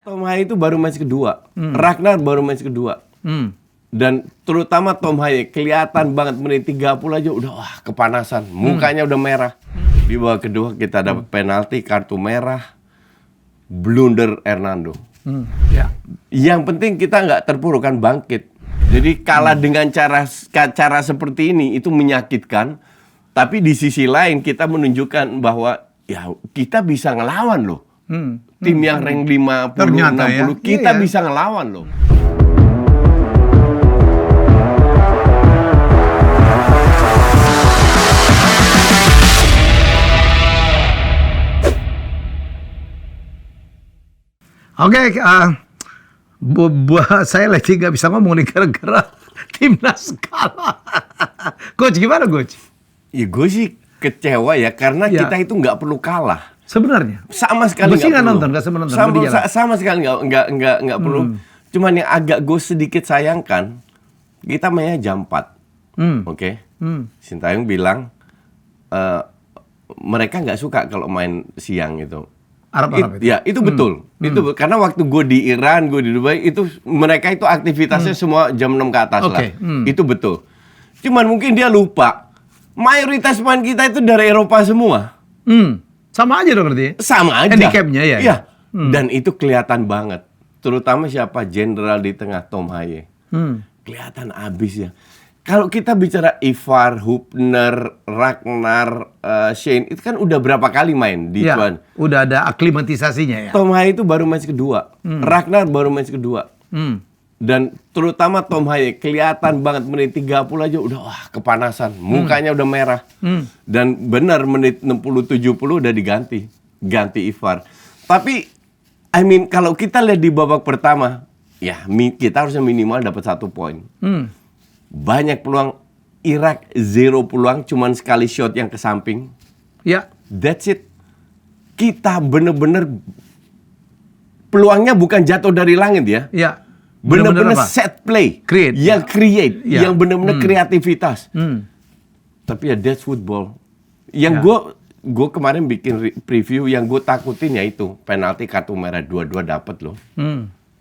Tom Haye itu baru match kedua, Ragnar baru match kedua. Dan terutama Tom Haye kelihatan banget menit 30 aja udah wah kepanasan, mukanya udah merah. Di babak kedua kita dapat penalti, kartu merah, blunder Hernando. Ya. Yang penting kita nggak terpuruk kan, bangkit. Jadi kalah dengan cara seperti ini itu menyakitkan. Tapi di sisi lain kita menunjukkan bahwa ya kita bisa ngelawan loh. Tim yang rank 50, Ternyata 60 ya. kita Iya. bisa ngelawan loh. Oke, saya lagi nggak bisa ngomong nih gara-gara timnas kalah. Coach, gimana Coach? Ya gue sih kecewa ya karena Ya. kita itu nggak perlu kalah. Sebenarnya Sama sekali Gue sih nggak perlu. nonton, nggak sempat nonton. Sama, Gue di jalan. sama sekali nggak perlu. Cuman yang agak gue sedikit sayangkan, kita mainnya jam 4. Oke. Sintayong bilang mereka nggak suka kalau main siang itu. Arab-Arab itu. Ya, itu betul. Itu karena waktu gue di Iran, gue di Dubai, itu mereka itu aktivitasnya semua jam 6 ke atas lah. Oke. Itu betul. Cuman mungkin dia lupa. Mayoritas pemain kita itu dari Eropa semua. Sama aja dong berarti. Sama aja. Handicapnya ya. Iya. Dan itu kelihatan banget. Terutama siapa? Jenderal di tengah, Tom Haye. Kelihatan abis ya. Kalau kita bicara Ivar, Hubner, Ragnar, Shane, itu kan udah berapa kali main di Ya, Tuan. udah ada aklimatisasinya ya. Tom Haye itu baru match kedua. Ragnar baru match kedua. Dan terutama Tom Haye kelihatan banget menit 30 aja udah wah kepanasan, mukanya udah merah. Dan benar menit 60-70 udah ganti Ivar. Tapi kalau kita lihat di babak pertama, ya kita harusnya minimal dapat 1 poin. Banyak peluang, Irak 0 peluang, cuman sekali shot yang ke samping. Ya. That's it. Kita bener-bener peluangnya bukan jatuh dari langit ya. Ya. Bener-bener apa? set play. Create. Yang create. Ya. Yang bener-bener kreativitas. Tapi ya that's football. Yang gue kemarin bikin preview, yang gue takutin ya itu penalti, kartu merah, dua-dua dapat loh.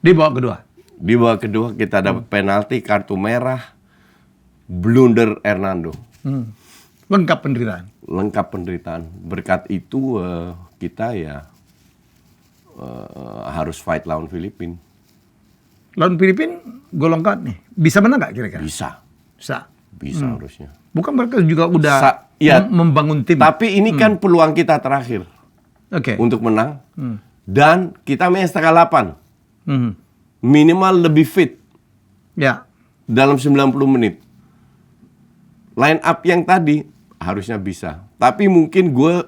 Di babak kedua. Di babak kedua kita dapat penalti, kartu merah, blunder Hernando. Lengkap penderitaan. Lengkap penderitaan. Berkat itu kita ya harus fight lawan Filipina. Lawan Filipina golongkan nih. Bisa menang nggak kira-kira? Bisa harusnya. Bukan mereka juga udah ya, membangun tim. Tapi ini kan peluang kita terakhir Oke. untuk menang. Dan kita main setengah 8. Mhm. Minimal lebih fit Ya. dalam 90 menit. Line up yang tadi harusnya bisa. Tapi mungkin gue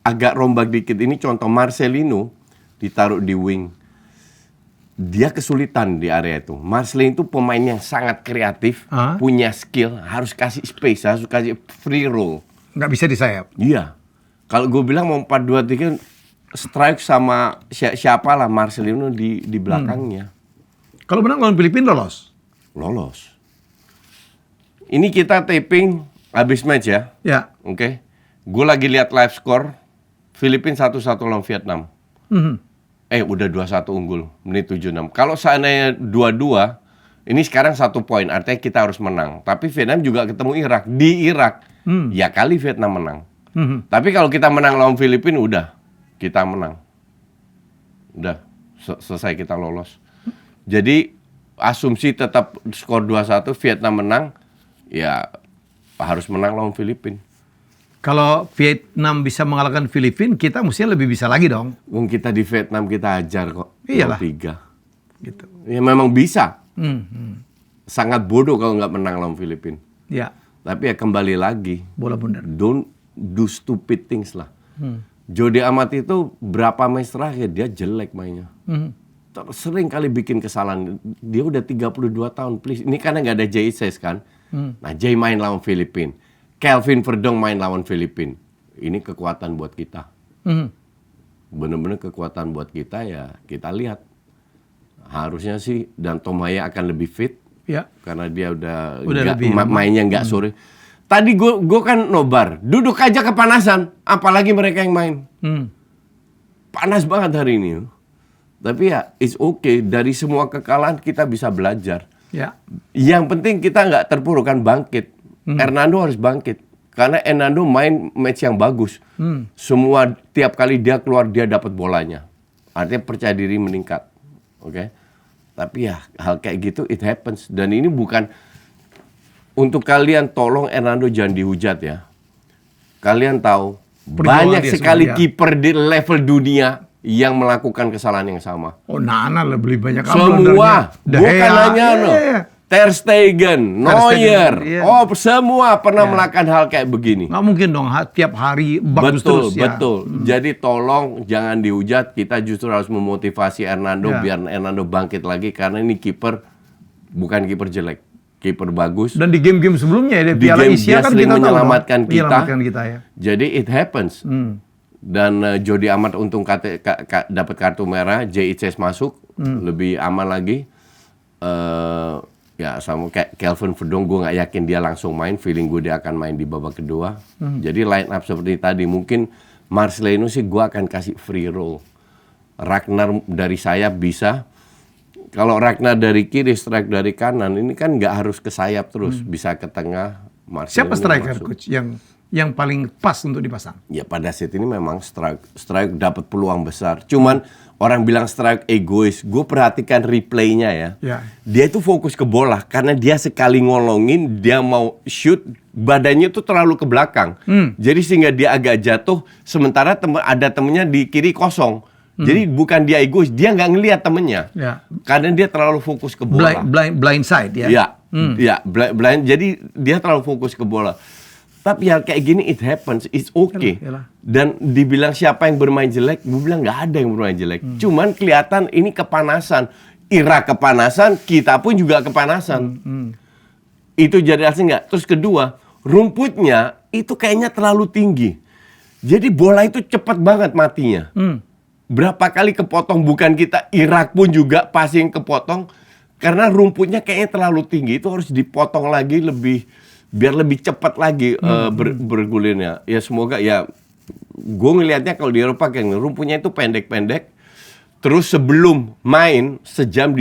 agak rombak dikit. Ini contoh Marcelino ditaruh di wing. Dia kesulitan di area itu. Marcelino itu pemain yang sangat kreatif, punya skill, harus kasih space, harus kasih free roll. Nggak bisa disayap. Iya. Kalau gue bilang mau 4-2-3 strike sama siapalah Marcelino di belakangnya. Kalau menang lawan Filipina Lolos. Ini kita taping habis match ya. Ya. Oke. Gue lagi lihat live score. Filipina 1-1 lawan Vietnam. Udah 2-1 unggul menit 76. Kalau seandainya 2-2, ini sekarang 1 poin. Artinya kita harus menang. Tapi Vietnam juga ketemu Irak. Di Irak, ya kali Vietnam menang. Tapi kalau kita menang lawan Filipina, udah. Kita menang. Udah. Selesai, kita lolos. Jadi, asumsi tetap skor 2-1, Vietnam menang, ya harus menang lawan Filipina. Kalau Vietnam bisa mengalahkan Filipina, kita mestinya lebih bisa lagi dong. Wong kita di Vietnam kita ajar kok. Iyalah. 3. Gitu. Ya memang bisa. Sangat bodoh kalau nggak menang lawan Filipina. Ya. Tapi ya kembali lagi. Bola bundar. Don't do stupid things lah. Jody Amat itu berapa match terakhir dia jelek mainnya. Sering kali bikin kesalahan. Dia udah 32 tahun. Please. Ini karena nggak ada Jay Ises kan. Nah Jay main lawan Filipina. Kelvin Verdong main lawan Filipina. Ini kekuatan buat kita. Bener-bener kekuatan buat kita ya kita lihat. Harusnya sih dan Tom Haye akan lebih fit. Ya. Karena dia udah lebih mainnya nggak sore. Tadi gue kan nobar. Duduk aja kepanasan. Apalagi mereka yang main. Panas banget hari ini. Tapi ya, it's okay. Dari semua kekalahan kita bisa belajar. Ya. Yang penting kita nggak terpuruk, kan bangkit. Hernando harus bangkit. Karena Hernando main match yang bagus. Semua tiap kali dia keluar dia dapat bolanya. Artinya percaya diri meningkat. Oke. Tapi ya hal kayak gitu it happens. Dan ini bukan untuk kalian, tolong Hernando jangan dihujat ya. Kalian tahu banyak sekali kiper di level dunia yang melakukan kesalahan yang sama. Oh, Nana lebih banyak. Semua, bukan hanya Ter Stegen, Neuer, semua pernah melakukan hal kayak begini. Nggak mungkin dong tiap hari bagus terus. Betul. Jadi tolong jangan dihujat. Kita justru harus memotivasi Hernando biar Hernando bangkit lagi, karena ini kiper bukan kiper jelek, kiper bagus. Dan di game-game sebelumnya di Piala Asia kan kita menyelamatkan tahu kita. Ya. Jadi it happens. Dan Jody Amat untung dapat kartu merah, JICS masuk, lebih aman lagi. Ya sama kayak Kelvin Verdong, gue nggak yakin dia langsung main. Feeling gue dia akan main di babak kedua. Jadi line up seperti tadi. Mungkin Marcelino sih gue akan kasih free roll. Ragnar dari sayap bisa. Kalau Ragnar dari kiri, strike dari kanan, ini kan nggak harus ke sayap terus. Bisa ke tengah. Siapa striker coach yang paling pas untuk dipasang? Ya pada saat ini memang strike dapat peluang besar. Cuman orang bilang strike egois. Gue perhatikan replaynya ya. Dia itu fokus ke bola karena dia sekali ngolongin, dia mau shoot, badannya tuh terlalu ke belakang. Jadi sehingga dia agak jatuh, sementara ada temennya di kiri kosong. Jadi bukan dia egois, dia nggak ngelihat temennya. Karena dia terlalu fokus ke bola. Blind side ya. Blind. Jadi dia terlalu fokus ke bola. Tapi ya kayak gini it happens, it's okay. Dan dibilang siapa yang bermain jelek, gue bilang nggak ada yang bermain jelek. Cuman kelihatan ini kepanasan, Irak kepanasan, kita pun juga kepanasan. Itu jadi asli nggak. Terus kedua, rumputnya itu kayaknya terlalu tinggi. Jadi bola itu cepat banget matinya. Berapa kali kepotong, bukan kita, Irak pun juga passing kepotong. Karena rumputnya kayaknya terlalu tinggi, itu harus dipotong lagi biar lebih cepat lagi bergulirnya. Ya semoga ya, gue ngelihatnya kalau di Eropa kayak rumputnya itu pendek-pendek. Terus sebelum main sejam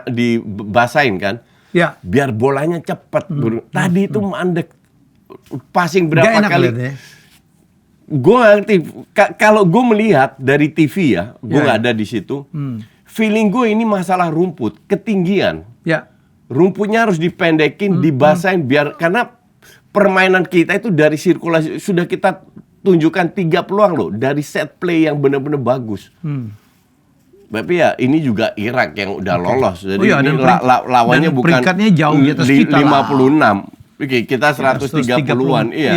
dibasahin kan. Biar bolanya cepat. Tadi itu mandek. Passing berapa kali. Gue ngerti. Kalau gue melihat dari TV ya, gue nggak ada di situ. Feeling gue ini masalah rumput, ketinggian. Rumputnya harus dipendekin, dibasahin karena permainan kita itu dari sirkulasi sudah kita tunjukkan 3 peluang loh dari set play yang benar-benar bagus. Tapi ya ini juga Irak yang udah lolos. Jadi ini lawannya bukan peringkatnya jauh di atas kita 56. Oke, kita 130-an. Iya.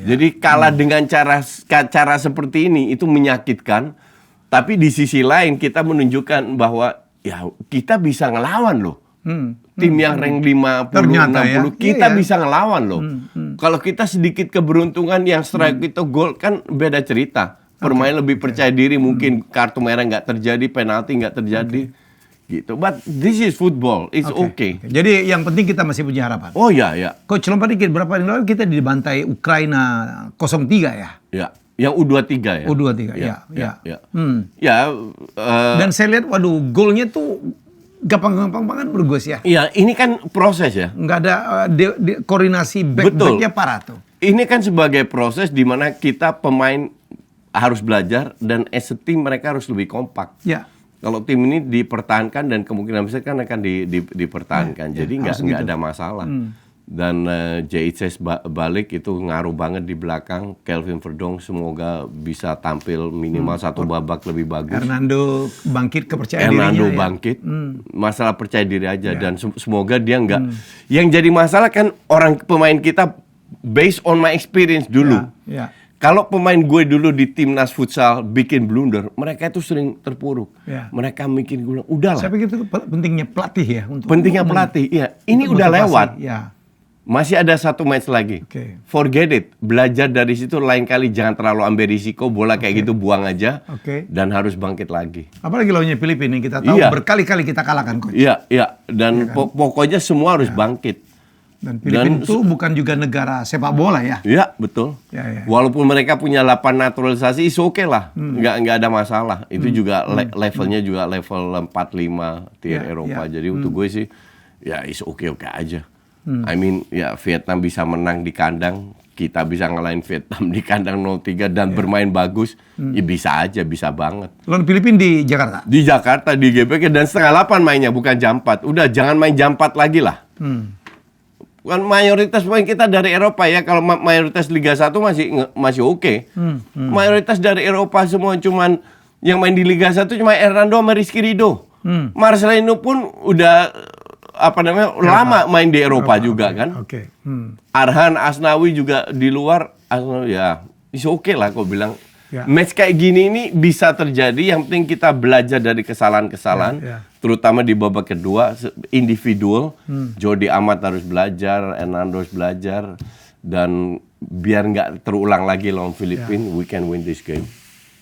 Jadi kalah dengan cara seperti ini itu menyakitkan. Tapi di sisi lain kita menunjukkan bahwa ya kita bisa ngelawan loh. Tim yang rank 50, ternyata 60, kita bisa ngelawan loh. Kalau kita sedikit keberuntungan yang strike itu gol, kan beda cerita. Permain lebih percaya diri, mungkin kartu merah nggak terjadi, penalti nggak terjadi. Gitu. But this is football, it's okay. Jadi yang penting kita masih punya harapan. Oh ya. Coach, lompat dikit, berapa hari lalu kita dibantai Ukraina 0-3 ya? Ya, yang U23 ya. U23, ya. Dan saya lihat, waduh, golnya tuh gampang-gampang banget menurut gue sih ya. Iya, ini kan proses ya. Nggak ada koordinasi back-backnya parah tuh. Ini kan sebagai proses di mana kita pemain harus belajar dan as a team mereka harus lebih kompak. Kalau tim ini dipertahankan dan kemungkinan besar kan akan dipertahankan. Jadi nggak ada masalah. Dan JICS balik itu ngaruh banget di belakang. Kelvin Verdong semoga bisa tampil minimal satu babak lebih bagus. Hernando bangkit kepercayaan dirinya. Hernando bangkit. Masalah percaya diri aja. Dan semoga dia nggak. Yang jadi masalah kan pemain kita based on my experience dulu. Kalau pemain gue dulu di timnas futsal bikin blunder, mereka itu sering terpuruk. Mereka bikin gue udahlah. Saya pikir itu pentingnya pelatih ya. Pentingnya pelatih, iya. Ini udah lewat. Masih ada 1 match lagi. Forget it. Belajar dari situ, lain kali jangan terlalu ambil risiko. Bola kayak gitu buang aja. Dan harus bangkit lagi. Apalagi lawannya Filipina yang kita tahu berkali-kali kita kalahkan, Coach. Iya. Dan pokoknya semua harus bangkit. Dan Filipina itu bukan juga negara sepak bola ya? Iya, betul. Ya. Walaupun mereka punya 8 naturalisasi, is oke lah. Nggak ada masalah. Itu juga levelnya juga level 4-5 tier Eropa. Jadi untuk gue sih, ya is oke-oke aja. I mean, ya Vietnam bisa menang di kandang, kita bisa ngalahin Vietnam di kandang 0-3 dan bermain bagus, ya bisa aja, bisa banget. Lawan Filipina di Jakarta? Di Jakarta, di GBK, dan 7:30 mainnya, bukan jam 4. Udah, jangan main jam 4 lagi lah. Kan mayoritas pemain kita dari Eropa ya. Kalau mayoritas Liga 1 masih oke. Mayoritas dari Eropa semua, cuman yang main di Liga 1 cuma Hernando sama Rizky Ridho. Marcelino pun udah lama main di Eropa juga kan. Arhan Asnawi juga di luar. Ya, is oke lah kok bilang. Match kayak gini ini bisa terjadi, yang penting kita belajar dari kesalahan-kesalahan, terutama di babak kedua, individual. Jordi Amat harus belajar, Hernando harus belajar, dan biar nggak terulang lagi lawan Filipina, we can win this game.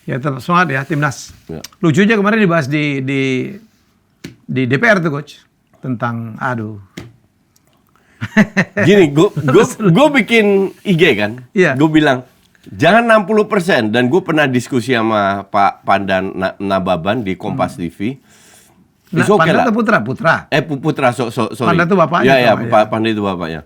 Ya, tetap semangat ya timnas. Lucunya kemarin dibahas di DPR tuh coach, tentang Gini, gue bikin IG kan, gue bilang jangan 60%, dan gue pernah diskusi sama Pak Pandan Nababan di Kompas TV. Pandan itu putra? Putra, sorry. Pandan itu bapaknya. Ya, Pandan itu bapaknya.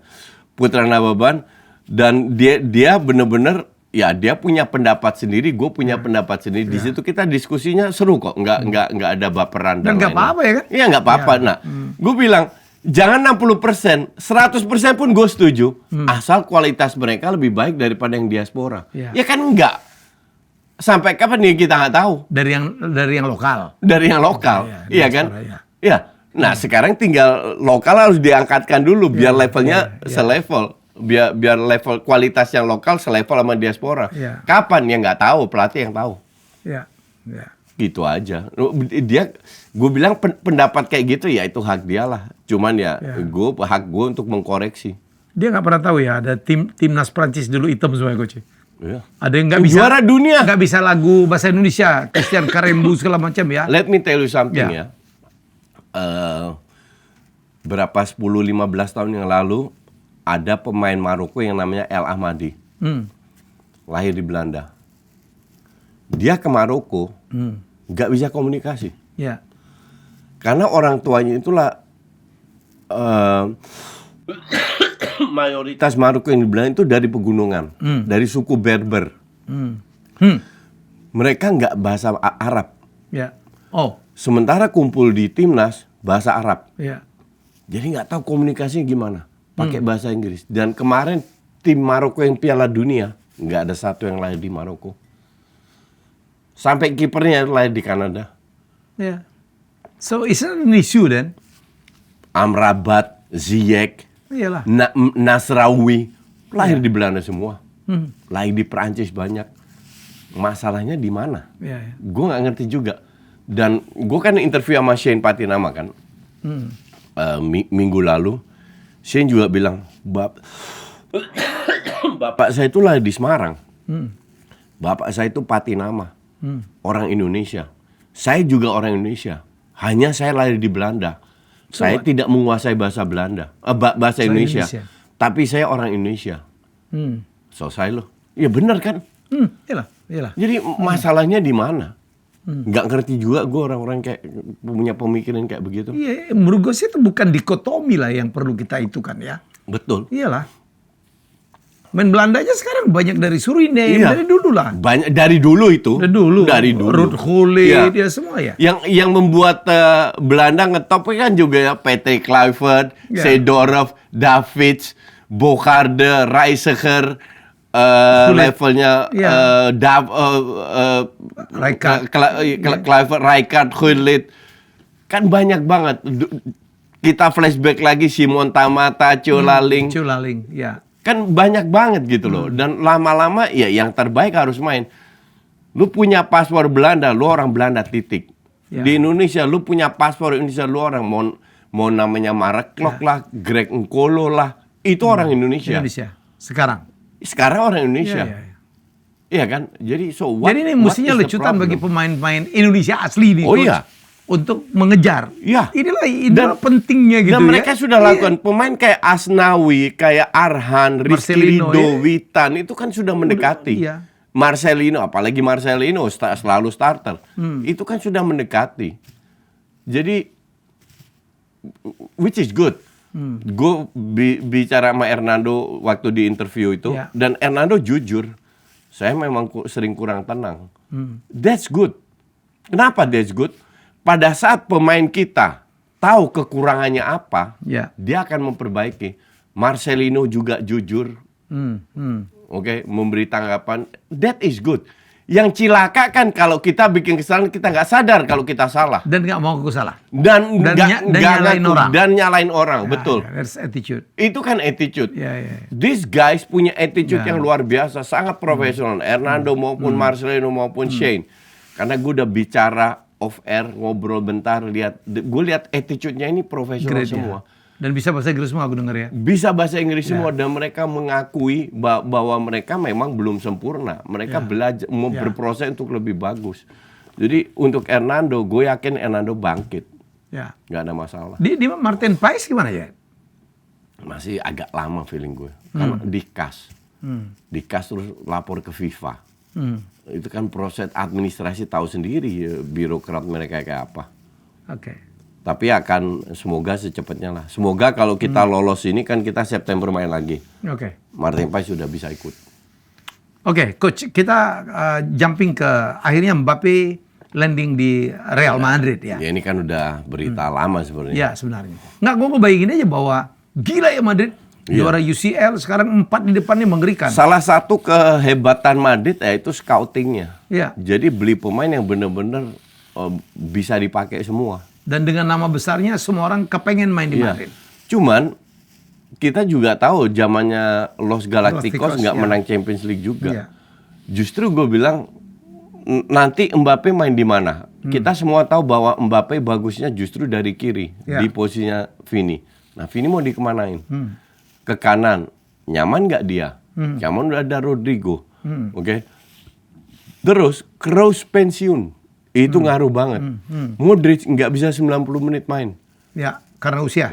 Putra Nababan, dan dia bener-bener, ya dia punya pendapat sendiri, gue punya pendapat sendiri. Di situ kita diskusinya seru kok, nggak ada baperan dan nggak apa-apa ya kan? Iya, nggak apa-apa. Nah, gue bilang jangan 60%, 100% pun gue setuju, asal kualitas mereka lebih baik daripada yang diaspora. Ya kan enggak. Sampai kapan nih kita nggak tahu. Dari yang lokal. Dari yang lokal, iya kan? Iya. Nah, sekarang tinggal lokal harus diangkatkan dulu biar levelnya selevel. Biar level kualitas yang lokal selevel sama diaspora. Kapan ya nggak tahu, pelatih yang tahu. Iya. Gitu aja. Gue bilang pendapat kayak gitu ya itu hak dia lah. Cuman hak gue untuk mengkoreksi. Dia nggak pernah tahu ya ada timnas Prancis dulu hitam semua coach. Iya. Ada yang nggak bisa juara dunia, nggak bisa lagu bahasa Indonesia, Christian Karembu segala macam ya. Let me tell you something ya. Berapa 10-15 tahun yang lalu ada pemain Maroko yang namanya El Ahmadi. Lahir di Belanda. Dia ke Maroko, nggak bisa komunikasi. Karena orang tuanya itulah mayoritas Maroko yang di Belanda itu dari pegunungan, dari suku Berber. Mereka nggak bahasa Arab. Sementara kumpul di timnas bahasa Arab. Jadi nggak tahu komunikasinya gimana. Pakai bahasa Inggris. Dan kemarin tim Maroko yang Piala Dunia nggak ada satu yang lahir di Maroko. Sampai kipernya lahir di Kanada. So it's not an issue then. Amrabat, Ziyech, Nasraoui lahir di Belanda semua. Lahir di Perancis banyak. Masalahnya di mana? Gue nggak ngerti juga. Dan gue kan interview sama Shane Patinama kan. Minggu lalu. Shane juga bilang, bapak saya itu lahir di Semarang. Bapak saya itu Patinama. Orang Indonesia. Saya juga orang Indonesia. Hanya saya lahir di Belanda. Saya tidak menguasai bahasa Belanda, bahasa Indonesia. Tapi saya orang Indonesia. Selesai loh. Ya benar kan? Iyalah. Jadi masalahnya di mana? Nggak ngerti juga gue orang-orang kayak punya pemikiran kayak begitu. Iya, menurut gue sih itu bukan dikotomi lah yang perlu kita itukan ya. Betul. Iyalah. Main Belanda aja sekarang banyak dari Suriname, dari dulu lah. Banyak dari dulu itu. Dari dulu. Ruud Gullit, dia semua ya. Yang membuat Belanda ngetop kan juga ya Patrick Kluivert, Seedorf, Davids, Bogarde, Reiziger, levelnya Rijkaard, Gullit. Kan banyak banget. Kita flashback lagi Simon Tamata, Culaling, ya. Kan banyak banget gitu loh. Dan lama-lama ya yang terbaik harus main. Lu punya paspor Belanda, lu orang Belanda titik. Di Indonesia lu punya paspor Indonesia, lu orang mau namanya Marek Klok lah, Greg Nkolo lah. Itu orang Indonesia. Sekarang orang Indonesia. Iya kan? Jadi Jadi ini mestinya lecutan bagi pemain-pemain Indonesia asli nih. Oh iya. untuk mengejar. Ya. Inilah pentingnya gitu. Dan mereka sudah lakukan. Pemain kayak Asnawi, kayak Arhan, Rizky Ridho, Witan itu kan sudah mendekati. Iya. Marcelino, apalagi Marcelino selalu starter. Itu kan sudah mendekati. Jadi which is good. Gue bicara sama Hernando waktu di interview itu, dan Hernando jujur, saya memang sering kurang tenang. That's good. Kenapa that's good? Pada saat pemain kita tahu kekurangannya apa, dia akan memperbaiki. Marcelino juga jujur, oke, memberi tanggapan. That is good. Yang cilaka kan kalau kita bikin kesalahan, kita nggak sadar kalau kita salah. Dan nggak mau salah. Dan nyalain orang. Dan nyalain orang, betul. That's attitude. Itu kan attitude. These guys punya attitude yang luar biasa, sangat profesional. Hernando maupun Marcelino maupun Shane. Karena gue udah bicara off air, ngobrol bentar, gue lihat attitude-nya ini profesional semua. Dan bisa bahasa Inggris semua, aku dengar ya. Bisa bahasa Inggris semua, dan mereka mengakui bahwa mereka memang belum sempurna. Mereka belajar, berproses untuk lebih bagus. Jadi untuk Hernando, gue yakin Hernando bangkit. Nggak ada masalah. Di Martin Paes gimana ya? Masih agak lama feeling gue. Karena di kas terus lapor ke FIFA. Itu kan proses administrasi, tahu sendiri ya, birokrat mereka kayak apa. Tapi akan semoga secepatnya lah. Semoga kalau kita lolos ini kan kita September main lagi. Martin Paes sudah bisa ikut. Coach, kita jumping ke akhirnya Mbappe landing di Real Madrid ya. Ya ini kan udah berita lama sebenarnya. Ya sebenarnya. Nggak, gue bayangin aja bahwa gila ya Madrid. Juara UCL, sekarang 4 di depannya mengerikan. Salah satu kehebatan Madrid yaitu scoutingnya. Jadi beli pemain yang benar-benar bisa dipakai semua. Dan dengan nama besarnya semua orang kepengen main di Madrid. Cuman kita juga tahu zamannya Los Galacticos nggak menang Champions League juga. Justru gue bilang nanti Mbappe main di mana? Kita semua tahu bahwa Mbappe bagusnya justru dari kiri di posisinya Vini. Nah Vini mau dikemanain? Ke kanan, nyaman nggak dia? Nyaman udah ada Rodrigo, Terus Kroos pensiun, itu ngaruh banget. Modric nggak bisa 90 menit main. Karena usia.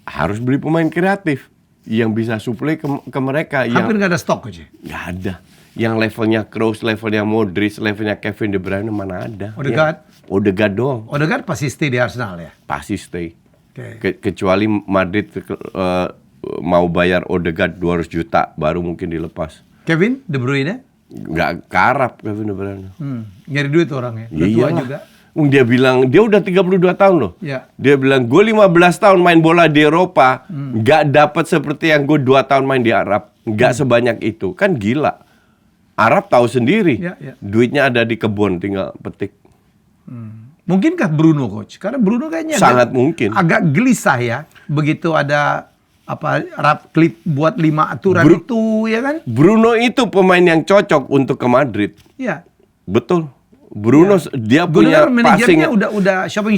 Harus beli pemain kreatif yang bisa suplai ke mereka. Hampir nggak ada stok aja. Nggak ada. Yang levelnya Kroos, levelnya Modric, levelnya Kevin De Bruyne mana ada? Odegaard doang. Odegaard pasti stay di Arsenal ya. Pasti stay. Kecuali Madrid mau bayar Odegaard 200 juta baru mungkin dilepas. Kevin De Bruyne? Nggak karap Kevin De Bruyne. Nyari duit orangnya. Udah tua juga. Dia bilang, dia udah 32 tahun loh. Dia bilang, gue 15 tahun main bola di Eropa, nggak dapat seperti yang gue 2 tahun main di Arab. Nggak sebanyak itu. Kan gila. Arab tahu sendiri. Duitnya ada di kebun, tinggal petik. Mungkinkah Bruno, Coach? Karena Bruno kayaknya sangat mungkin. Agak gelisah ya. Begitu ada rap klip buat 5 aturan itu, ya kan? Bruno itu pemain yang cocok untuk ke Madrid. Betul. Bruno dia punya passing. Udah shopping.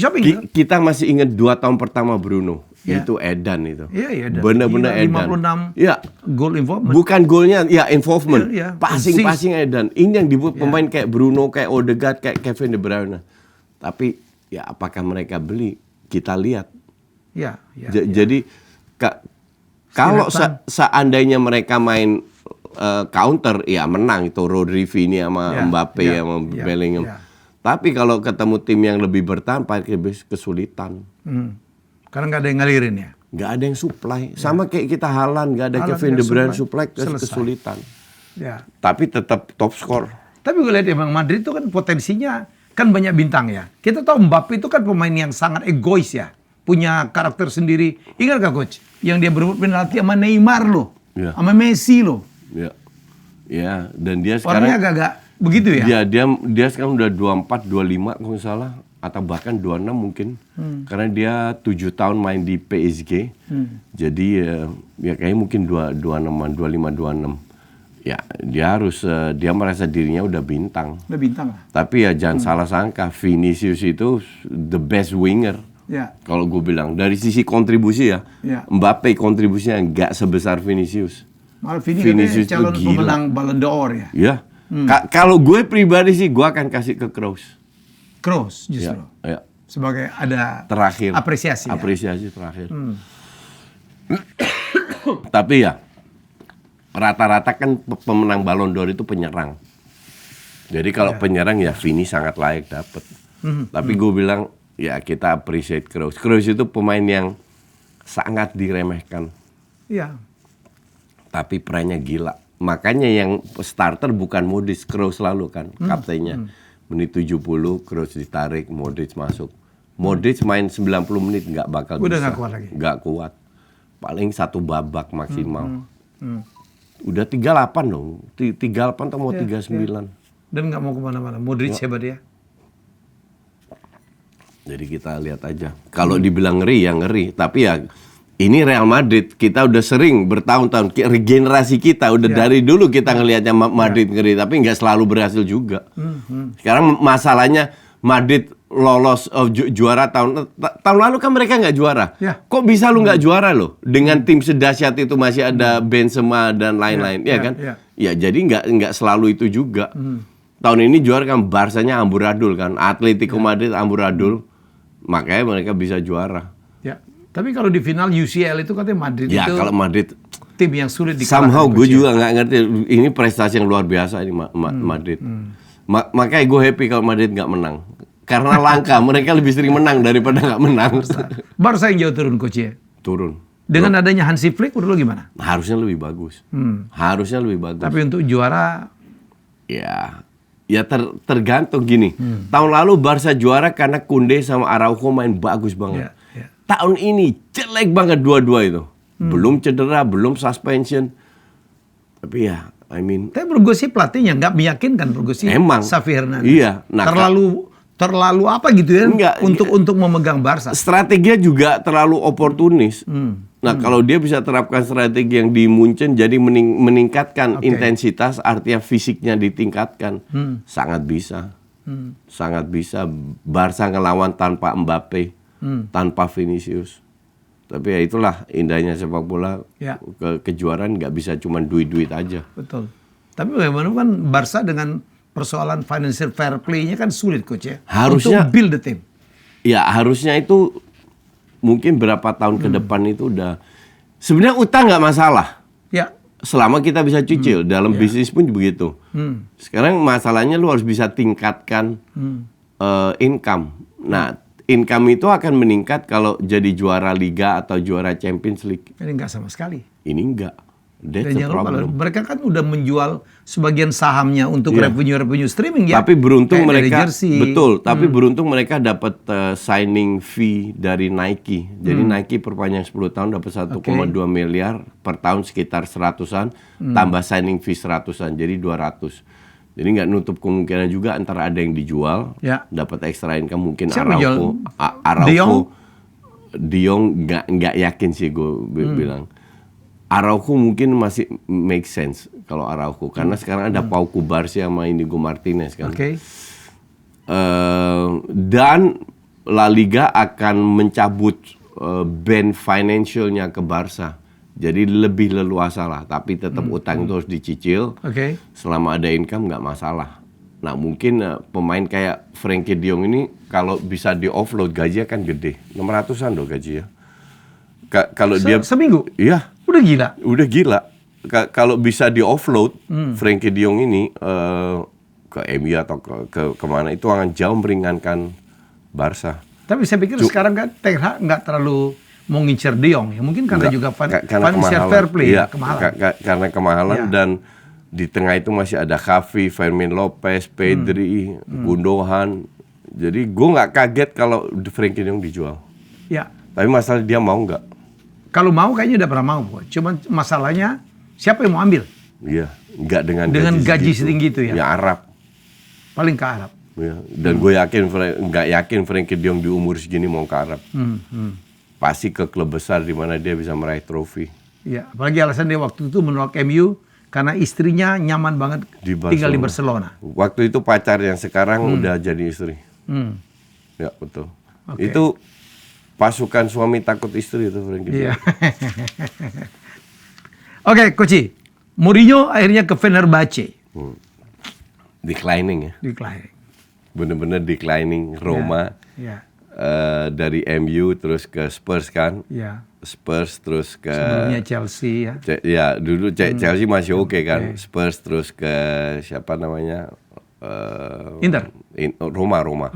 Kita masih ingat 2 tahun pertama Bruno. Itu Edan itu. Benar-benar Edan. 56 goal involvement. Bukan golnya, involvement. Passing Edan. Ini yang dibuat pemain kayak Bruno, kayak Odegaard, kayak Kevin De Bruyne. Tapi apakah mereka beli? Kita lihat. Jadi kalau seandainya mereka main counter, menang itu Rodri, Vini sama Mbappe sama Bellingham. Tapi kalau ketemu tim yang lebih bertahan, kesulitan. Karena nggak ada yang ngalirin ya. Nggak ada yang supply. Sama kayak kita Haaland, nggak ada Kevin De Bruyne supply, kesulitan. Tapi tetap top score. Tapi gue lihat emang Madrid itu kan potensinya kan banyak bintang ya. Kita tahu Mbappe itu kan pemain yang sangat egois ya. Punya karakter sendiri. Ingat gak Coach? Yang dia berebut penalti sama Neymar loh. Sama Messi loh. Dan dia sekarang orangnya agak begitu ya? Dia sekarang udah 24, 25 kalau nggak salah. Atau bahkan 26 mungkin. Karena dia 7 tahun main di PSG. Jadi kayaknya mungkin 26-an, 25, 26. Dia merasa dirinya udah bintang. Udah bintang lah. Tapi jangan salah sangka, Vinicius itu the best winger. Kalau gue bilang dari sisi kontribusi Mbappe kontribusinya nggak sebesar Vinicius. Malah Vinicius calon pemenang Ballon d'Or ya. Kalau gue pribadi sih gue akan kasih ke Kroos. Kroos justru. Sebagai ada terakhir apresiasi. Apresiasi terakhir. Tapi ya rata-rata kan pemenang Ballon d'Or itu penyerang. Jadi kalau penyerang ya Vini sangat layak dapat. Tapi gue bilang ya kita appreciate Kroos. Kroos itu pemain yang sangat diremehkan. Iya. Tapi perannya gila. Makanya yang starter bukan Modric, Kroos selalu kan kaptennya. Menit 70 Kroos ditarik, Modric masuk. Modric main 90 menit nggak bakal Udah bisa. nggak kuat lagi. Nggak kuat. Paling satu babak maksimal. Udah 38 dong. 38 atau mau 39. Dan nggak mau kemana-mana. Modric hebat ya. Jadi kita lihat aja. Kalau dibilang ngeri ya ngeri. Tapi ya ini Real Madrid. Kita udah sering bertahun-tahun. Regenerasi kita udah dari dulu kita ngelihatnya Madrid ngeri. Tapi nggak selalu berhasil juga. Sekarang masalahnya Madrid lolos juara tahun lalu kan mereka nggak juara. Ya. Kok bisa lu nggak juara loh? Dengan tim sedahsyat itu masih ada Benzema dan lain-lain, ya kan? Ya jadi nggak selalu itu juga. Tahun ini juara kan Barsanya amburadul kan, Atletico Madrid amburadul, makanya mereka bisa juara. Ya. Tapi kalau di final UCL itu katanya Madrid Ya itu kalau Madrid tim yang sulit dikalahkan. somehow gue juga nggak ngerti. Ini prestasi yang luar biasa ini Madrid. Makanya gue happy kalau Madrid nggak menang. Karena langka, mereka lebih sering menang daripada nggak menang. Barca yang jauh turun coach ya. Turun. Dengan adanya Hansi Flick menurut lo gimana? Harusnya lebih bagus. Harusnya lebih bagus. Tapi untuk juara Ya tergantung gini. Tahun lalu Barca juara karena Koundé sama Araujo main bagus banget. Tahun ini jelek banget dua-dua itu. Belum cedera, belum suspension. Tapi ya, Tapi menurut gue sih pelatihnya nggak meyakinkan menurut gue sih. Emang. Xavi Hernandez. Iya. Nah, terlalu apa gitu ya? Enggak, untuk memegang Barca. strateginya juga terlalu oportunis. Nah, kalau dia bisa terapkan strategi yang di Munchen jadi meningkatkan intensitas, artinya fisiknya ditingkatkan, sangat bisa. Sangat bisa Barca ngelawan tanpa Mbappe, tanpa Vinicius. Tapi ya itulah indahnya sepak bola. Kejuaraan nggak bisa cuma duit-duit aja. Betul. Tapi bagaimana kan Barca dengan persoalan financial fair play-nya kan sulit coach ya. Harusnya untuk build the team. Ya harusnya itu mungkin berapa tahun ke depan itu udah sebenarnya utang nggak masalah. Ya. Selama kita bisa cicil dalam bisnis pun begitu. Sekarang masalahnya lu harus bisa tingkatkan income. Nah, income itu akan meningkat kalau jadi juara Liga atau juara Champions League. Ini nggak sama sekali. Ini enggak. That's Dan the problem. mereka kan udah menjual sebagian sahamnya untuk revenue streaming ya. Tapi beruntung mereka jersey. betul. Tapi beruntung mereka dapat signing fee dari Nike. Jadi Nike perpanjang 10 tahun dapat 1,2 miliar per tahun sekitar 100-an tambah signing fee 100-an jadi 200. Jadi nggak nutup kemungkinan juga antara ada yang dijual dapat extra income mungkin Araujo. De Jong nggak yakin sih gue bilang. Araujo mungkin masih make sense kalau Araujo karena sekarang ada Pau Cubarsí sama Inigo Martinez kan. Dan La Liga akan mencabut ban financialnya ke Barca. Jadi lebih leluasa lah, tapi tetap utang itu harus dicicil. Selama ada income nggak masalah. Nah mungkin pemain kayak Frenkie de Jong ini kalau bisa di offload gajinya kan gede, 600-an loh gaji ya. Kalau dia seminggu? Iya. Udah gila. Kalau bisa di offload Frenkie de Jong ini ke MU atau ke kemana itu akan jauh meringankan Barca. Tapi saya pikir sekarang kan Ten Hag nggak terlalu mau ngincer De Jong ya. Mungkin karena juga financial fair play, kemahalan. Karena kemahalan dan di tengah itu masih ada Xavi, Fermin Lopez, Pedri, Gundogan. Jadi gue nggak kaget kalau Frenkie de Jong dijual. Tapi masalah dia mau nggak? Kalau mau kayaknya udah pernah mau, cuman masalahnya siapa yang mau ambil? Iya, nggak dengan gaji setinggi itu ya. Ya Arab. Paling ke Arab. Ya, dan gue nggak yakin Frenkie de Jong di umur segini mau ke Arab. Pasti ke klub besar di mana dia bisa meraih trofi. Iya, apalagi alasan dia waktu itu menolak MU karena istrinya nyaman banget tinggal di Barcelona. Waktu itu pacar yang sekarang udah jadi istri. Ya betul. Itu pasukan suami takut istri itu Frenkie de Jong. Oke, Coach. Mourinho akhirnya ke Fenerbahce. Declining ya. Declining. Bener-bener declining. Roma. Iya. dari MU terus ke Spurs kan. Ya. Spurs terus ke Sebelumnya Chelsea ya. ya dulu Chelsea masih oke kan. Spurs terus ke siapa namanya? Inter. Roma.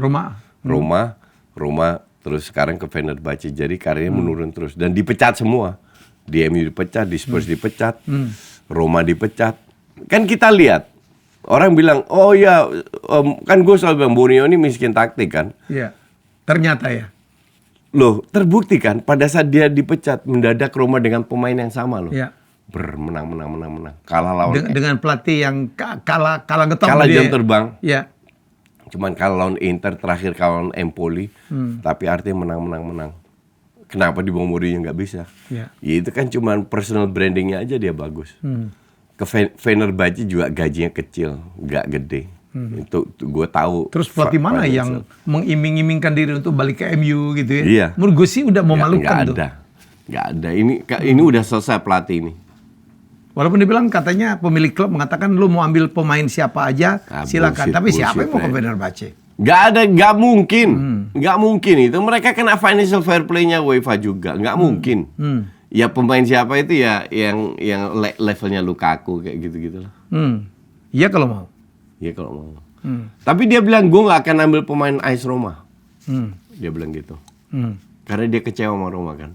Roma. Terus sekarang ke Fenerbahce. Jadi karirnya menurun terus dan dipecat semua. Di MU dipecat, di Spurs dipecat, Roma dipecat. Kan kita lihat orang bilang, oh ya, kan gue selalu bilang Mourinho ini miskin taktik kan. Iya. Ternyata ya. Loh, terbukti kan pada saat dia dipecat mendadak Roma dengan pemain yang sama loh. Iya. Menang. Kalah lawan Dengan pelatih yang kalah ngetop kalah dia. jam terbang. Iya. Cuman kalah lawan Inter, terakhir kalah lawan Empoli. Tapi artinya menang. Kenapa di bawah Mourinho nggak bisa? Iya. Ya itu kan cuman personal brandingnya aja dia bagus. Ke Fenerbahce juga gajinya kecil, nggak gede. Itu gue tahu. Terus pelatih mana yang mengiming-imingkan diri untuk balik ke MU gitu ya? Iya. Menurut gue sih udah memalukan tuh. Nggak ada. Ini udah selesai pelatih ini. Walaupun dibilang katanya pemilik klub mengatakan lu mau ambil pemain siapa aja silakan. Tapi siapa yang mau ke Fenerbahce? Nggak mungkin itu. Mereka kena financial fair play-nya UEFA juga, nggak mungkin. Ya pemain siapa itu ya yang levelnya Lukaku kayak gitu lah. Iya kalau mau. Iya kalau mau. Tapi dia bilang gue nggak akan ambil pemain AS Roma. Dia bilang gitu. Karena dia kecewa sama Roma kan.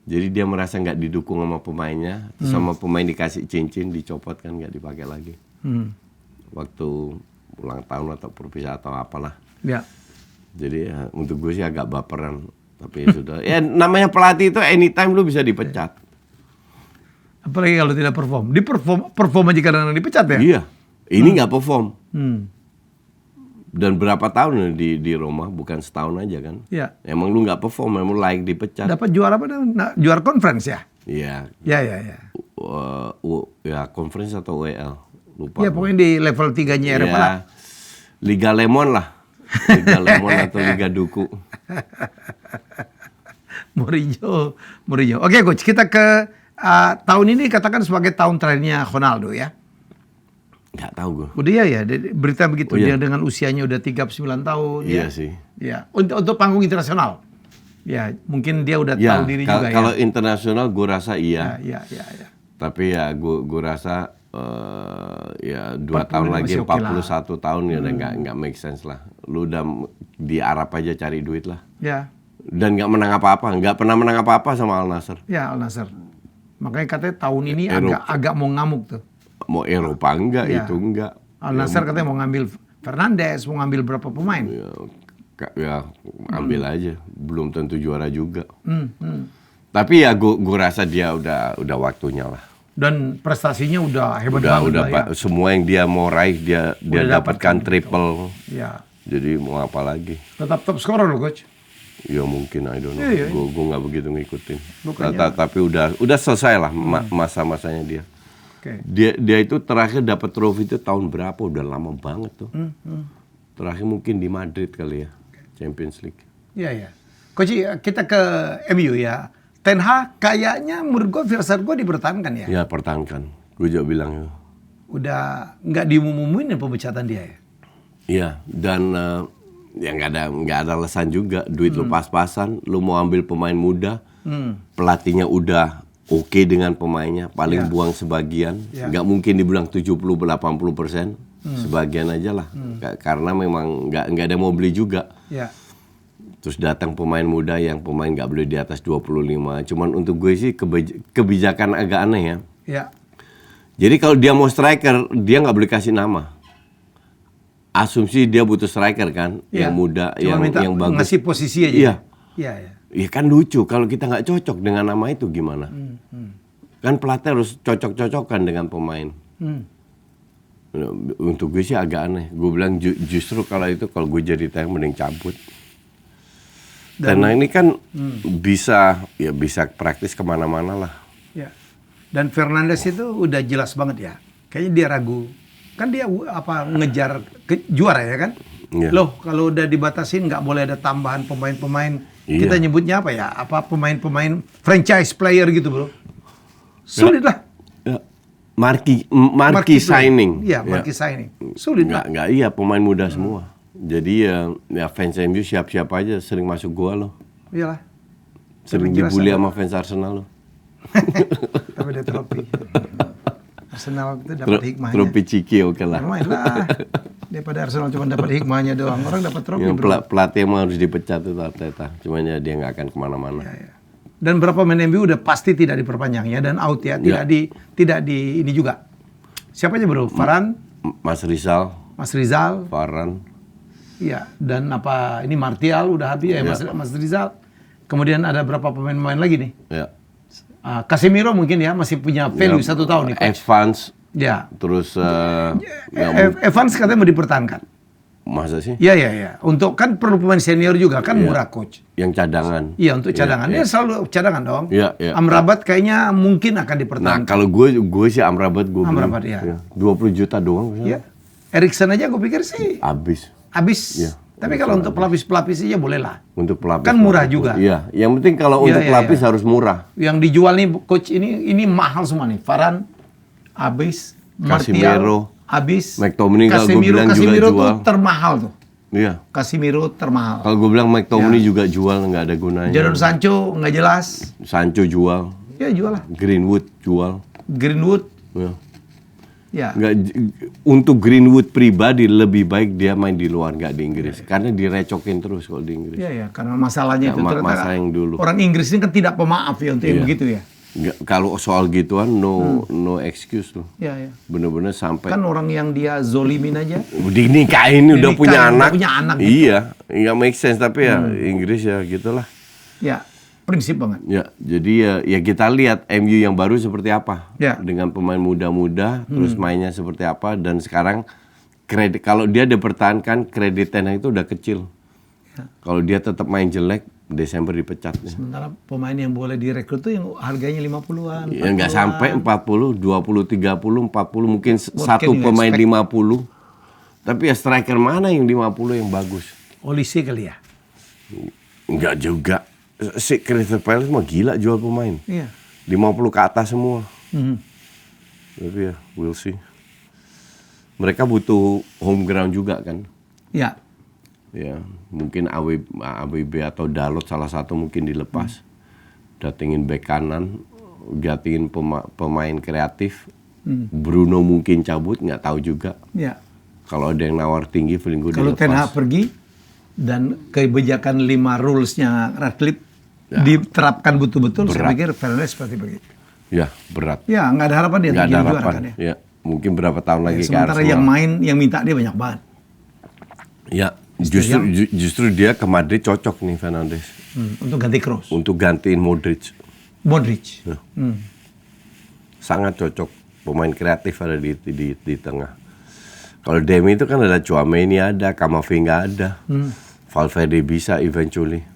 Jadi dia merasa nggak didukung sama pemainnya, sama pemain dikasih cincin dicopot kan nggak dipakai lagi. Waktu ulang tahun atau perpisahan atau apalah. Ya. Jadi ya, untuk gue sih agak baperan. Tapi ya sudah. Ya namanya pelatih itu anytime lu bisa dipecat. Apalagi kalau tidak perform. Perform aja kadang-kadang dipecat ya? Iya. Ini nggak perform. Dan berapa tahun di Roma, bukan setahun aja kan? Iya. Emang lu nggak perform, emang layak dipecat. Dapat juara apa? Juara conference ya? Iya. Ya. Ya conference atau WL, lupa. Ya pokoknya di level 3-nya Eropa lah. Liga Lemon lah. Liga Lemon atau Liga Duku. Mourinho. Oke coach, kita ke tahun ini katakan sebagai tahun terakhirnya Ronaldo ya. Nggak tahu gue. Udah ya, berita begitu. Oh, iya. Dia dengan usianya udah 39 tahun. Iya ya. sih. Ya, untuk panggung internasional. Ya, mungkin dia udah tahu diri juga ya. Kalau internasional gue rasa iya. Ya. Tapi ya gue rasa ya 2 tahun lagi 41 tahun ya udah nggak make sense lah. Lu udah di Arab aja cari duit lah. Ya. Dan nggak menang apa-apa, nggak pernah menang apa-apa sama Al Nassr. Ya, Al Nassr. Makanya katanya tahun ini agak mau ngamuk tuh. Mau Eropa enggak, Ya. itu enggak. Al Nassr katanya mau ngambil Fernandes, mau ngambil berapa pemain. Ya ambil aja, belum tentu juara juga. Tapi ya gue rasa dia udah waktunya lah. Dan prestasinya udah hebat Udah banget. semua yang dia mau raih dia dapatkan triple. Ya. Jadi mau apa lagi? Tetap top scorer loh coach. Ya mungkin, I don't know. Iya. Gue nggak begitu ngikutin. Bukannya- Tapi udah selesai lah masa-masanya dia. Oke. Dia itu terakhir dapat trofi itu tahun berapa? Udah lama banget tuh. Terakhir mungkin di Madrid kali ya, Champions League. Iya. Coach, kita ke MU ya. Ten Hag kayaknya menurut gue firasat gue dipertahankan ya. Ya pertahankan. Gue juga bilang ya. Udah nggak diumumuin pemecatan dia ya. Iya, dan ya nggak ada alasan juga. Duit lu pas-pasan, lu mau ambil pemain muda, pelatihnya udah oke dengan pemainnya, paling buang sebagian. Nggak mungkin dibilang 70-80%, sebagian aja lah. Karena memang nggak ada mau beli juga. Ya. Terus datang pemain muda yang pemain nggak boleh di atas 25. Cuman untuk gue sih kebijakan agak aneh ya. Ya. Jadi kalau dia mau striker, dia nggak boleh kasih nama. Asumsi dia butuh striker kan, yang muda, cuma yang bagus. ngasih posisi aja. Iya. Ya kan lucu, kalau kita nggak cocok dengan nama itu gimana? Kan pelatih harus cocok-cocokkan dengan pemain. Untuk gue sih agak aneh. Gue bilang justru kalau gue jadi tayang mending cabut. Karena ini kan bisa praktis kemana-mana lah. Ya. Dan Fernandes itu udah jelas banget ya. Kayaknya dia ragu. Kan dia ngejar juara ya kan? Ya. Loh kalau udah dibatasin nggak boleh ada tambahan pemain-pemain. Iya. Kita nyebutnya apa ya? Pemain-pemain franchise player gitu bro. Sulit lah. Ya. Marquee signing. Iya, marquee signing. Sulit lah. Nggak, iya pemain muda semua. Jadi ya fans MU siap-siap aja sering masuk gua loh. Iyalah. Sering dibully sama fans Arsenal loh. Tapi ada trofi. Arsenal itu dapat hikmahnya. Trofi Ciki oke lah. Lumayan lah. Daripada Arsenal cuma dapat hikmahnya doang. Orang dapat trofi, Yang bro. pelatih emang harus dipecat itu Arteta. Cuman ya dia nggak akan kemana-mana. Ya. Dan berapa pemain MU udah pasti tidak diperpanjang ya, dan out ya. Tidak di ini juga. Siapa aja bro? Varane, Mas Rizal, Varane. Iya, dan apa ini Martial udah habis ya, Mas Rizal. Kemudian ada berapa pemain-pemain lagi nih? Ya. Casemiro mungkin ya masih punya value 1 tahun nih. Coach. Evans. Ya. Terus Evans katanya mau dipertahankan. masa sih? Iya. Untuk kan perlu pemain senior juga kan murah coach. Yang cadangan. Iya untuk cadangan. Dia selalu cadangan dong. Iya. Amrabat kayaknya mungkin akan Nah dipertahankan. kalau gue sih Amrabat gue Amrabat ya. 20 juta doang. Iya. Erikson aja gue pikir sih Habis. habis. Tapi kalau untuk pelapis-pelapis aja boleh lah. Untuk pelapis. Kan murah juga. Iya. Yang penting kalau untuk pelapis harus murah. Yang dijual nih coach ini mahal semua nih. Varane habis, Casemiro habis. McTominay kalau gue bilang juga Casemiro jual. tuh termahal tuh. Iya. Casemiro termahal. Kalau gue bilang McTominay juga jual, nggak ada gunanya. Jadon Sancho nggak jelas. Sancho jual. Ya jual lah. Greenwood jual. Greenwood. Ya. Ya. Nggak, untuk Greenwood pribadi lebih baik dia main di luar, nggak di Inggris. Karena direcokin terus kalau di Inggris. Iya, karena masalahnya itu ternyata Masa yang dulu. orang Inggris ini kan tidak pemaaf ya untuk yang begitu ya. Nggak, kalau soal gituan no excuse loh. Iya. Bener-bener sampai Kan orang yang dia zolimin aja. dinikahin udah punya anak. Gitu. Iya, nggak make sense tapi ya Inggris ya gitulah. Ya, prinsip banget. Ya, jadi ya kita lihat MU yang baru seperti apa. Ya. Dengan pemain muda-muda, terus mainnya seperti apa dan sekarang kredit kalau dia dipertahankan kredit Ten Hag itu udah kecil. Ya. Kalau dia tetap main jelek, Desember dipecat. Sementara pemain yang boleh direkrut tuh yang harganya 50-an. Ya nggak sampai 40, 20, 30, 40 mungkin satu you pemain expect? 50. Tapi ya striker mana yang 50 yang bagus? Olise kali ya. Enggak juga. Si Crystal Palace mah gila jual pemain. Iya. 50 ke atas semua. Mhm. Tapi ya, we'll see. Mereka butuh home ground juga kan. Ya. Ya, mungkin AWB atau Dalot salah satu mungkin dilepas. Datengin bek kanan, datengin pemain kreatif. Bruno mungkin cabut, nggak tahu juga. Ya. Kalau ada yang nawar tinggi, feeling gue Kalau dilepas. Ten Hag pergi dan kebijakan 5 rules-nya Radcliffe diterapkan betul-betul, saya pikir Fernandes seperti begitu. Ya, berat. Ya, nggak ada harapan dia Nggak untuk ada jadi juara harapan. kan ya. Ya, mungkin berapa tahun lagi ke Sementara Arsenal. yang main, yang minta dia banyak banget. Ya, justru dia ke Madrid cocok nih Fernandes. Untuk ganti Kroos. Untuk gantiin Modric. Modric. Ya. Sangat cocok. Pemain kreatif ada di tengah. Kalau Demi itu kan ada Tchouaméni ada, Camavinga ada. Valverde bisa eventually.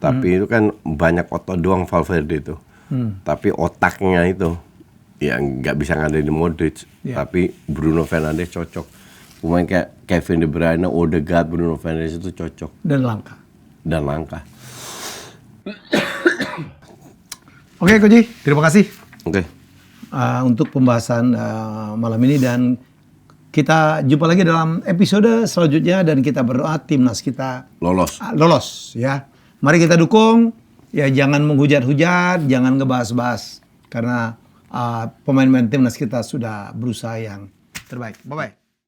Tapi itu kan banyak otot doang Valverde itu. Tapi otaknya itu ya nggak bisa ngadain Modric. Tapi Bruno Fernandes cocok. Pemain kayak Kevin De Bruyne, Odegaard, Bruno Fernandes itu cocok. Dan langka. Oke, Koji, terima kasih. Oke. Untuk pembahasan malam ini, dan kita jumpa lagi dalam episode selanjutnya, dan kita berdoa timnas kita lolos ya. Mari kita dukung ya, jangan menghujat-hujat, jangan ngebahas-bahas karena pemain-pemain timnas kita sudah berusaha yang terbaik. Bye bye.